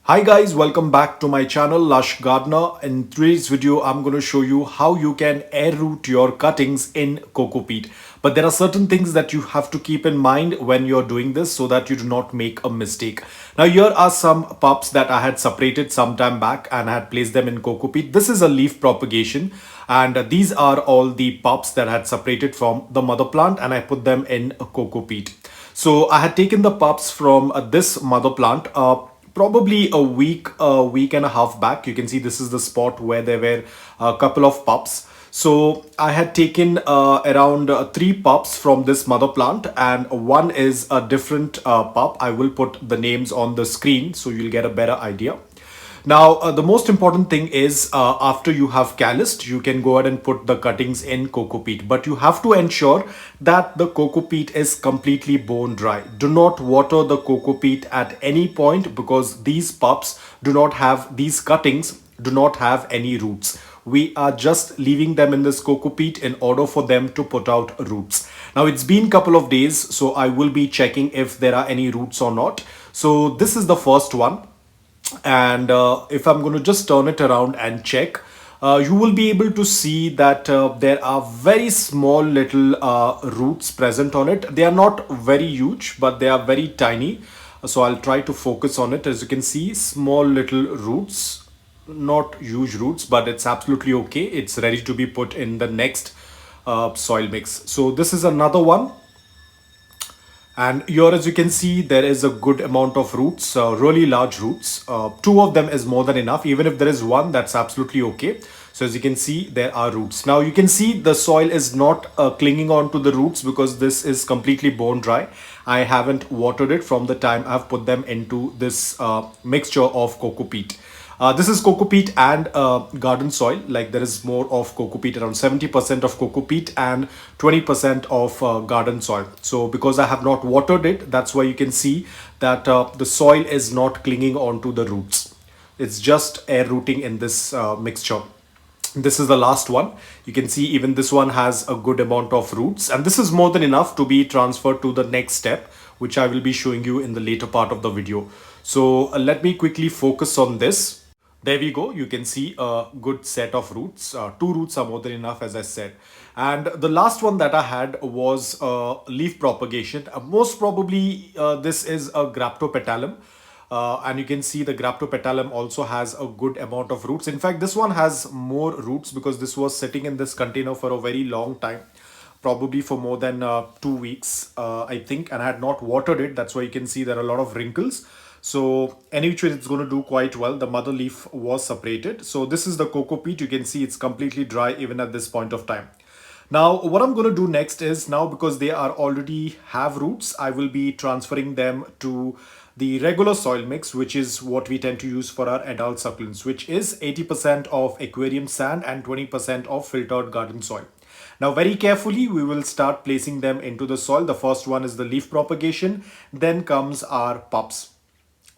Hi guys, welcome back to my channel Lush Gardener. In today's video, I'm going to show you how you can air root your cuttings in Cocopeat. But there are certain things that you have to keep in mind when you're doing this so that you do not make a mistake. Now here are some pups that I had separated some time back and I had placed them in Cocopeat. This is a leaf propagation and these are all the pups that I had separated from the mother plant and I put them in Cocopeat. So I had taken the pups from this mother plant probably a week and a half back. You can see this is the spot where there were a couple of pups. So I had taken around 3 pups from this mother plant and one is a different pup. I will put the names on the screen so you'll get a better idea. Now, the most important thing is after you have calloused, you can go ahead and put the cuttings in Cocopeat. But you have to ensure that the Cocopeat is completely bone dry. Do not water the Cocopeat at any point because these pups do not have, these cuttings do not have any roots. We are just leaving them in this Cocopeat in order for them to put out roots. Now, it's been a couple of days, so I will be checking if there are any roots or not. So this is the first one. And if I'm going to just turn it around and check, you will be able to see that there are very small little roots present on it. They are not very huge, but they are very tiny. So I'll try to focus on it. As you can see, small little roots, not huge roots, but it's absolutely okay. It's ready to be put in the next soil mix. So this is another one. And here, as you can see, there is a good amount of roots, really large roots. 2 of them is more than enough. Even if there is one, that's absolutely okay. So as you can see, there are roots. Now you can see the soil is not clinging on to the roots because this is completely bone dry. I haven't watered it from the time I've put them into this mixture of Cocopeat. This is Cocopeat and garden soil. Like there is more of Cocopeat, around 70% of Cocopeat and 20% of garden soil. So because I have not watered it, that's why you can see that the soil is not clinging onto the roots. It's just air rooting in this mixture. This is the last one. You can see even this one has a good amount of roots and this is more than enough to be transferred to the next step, which I will be showing you in the later part of the video. So let me quickly focus on this. There we go. You can see a good set of roots. 2 roots are more than enough, as I said. And the last one that I had was leaf propagation. Most probably this is a graptopetalum. And you can see the graptopetalum also has a good amount of roots. In fact, this one has more roots because this was sitting in this container for a very long time. Probably for more than 2 weeks, I think. And I had not watered it. That's why you can see there are a lot of wrinkles. So any which way it's going to do quite well. The mother leaf was separated. So this is the Cocopeat. You can see it's completely dry even at this point of time. Now what I'm going to do next is, now because they are already have roots, I will be transferring them to the regular soil mix, which is what we tend to use for our adult succulents, which is 80% of aquarium sand and 20% of filtered garden soil. Now very carefully we will start placing them into the soil. The first one is the leaf propagation, then comes our pups.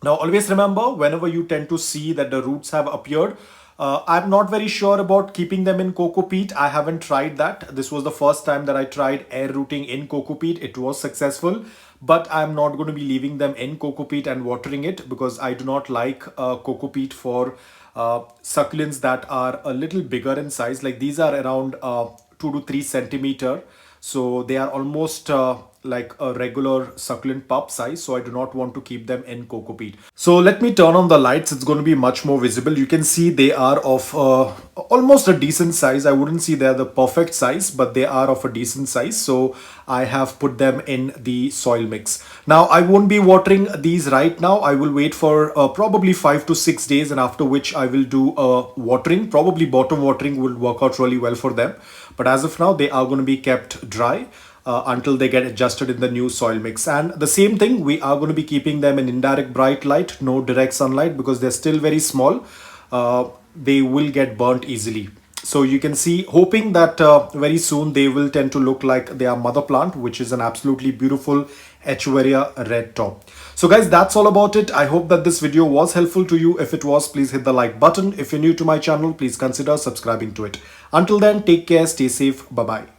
Now always remember, whenever you tend to see that the roots have appeared, I'm not very sure about keeping them in Cocopeat. I haven't tried that. This was the first time that I tried air rooting in Cocopeat. It was successful, but I'm not going to be leaving them in Cocopeat and watering it because I do not like Cocopeat for succulents that are a little bigger in size. Like these are around 2 to 3 centimeter. So they are almost like a regular succulent pup size. So I do not want to keep them in Cocopeat. So let me turn on the lights. It's going to be much more visible. You can see they are of almost a decent size. I wouldn't say they're the perfect size, but they are of a decent size. So I have put them in the soil mix. Now I won't be watering these right now. I will wait for probably 5 to 6 days, and after which I will do watering. Probably bottom watering will work out really well for them. But as of now, they are going to be kept dry until they get adjusted in the new soil mix. And the same thing, we are going to be keeping them in indirect bright light, no direct sunlight, because they're still very small. They will get burnt easily. So you can see, hoping that very soon they will tend to look like they are mother plant, which is an absolutely beautiful Echeveria red top. So guys, that's all about it. I hope that this video was helpful to you. If it was, please hit the like button. If you're new to my channel, please consider subscribing to it. Until then, take care, stay safe, bye bye.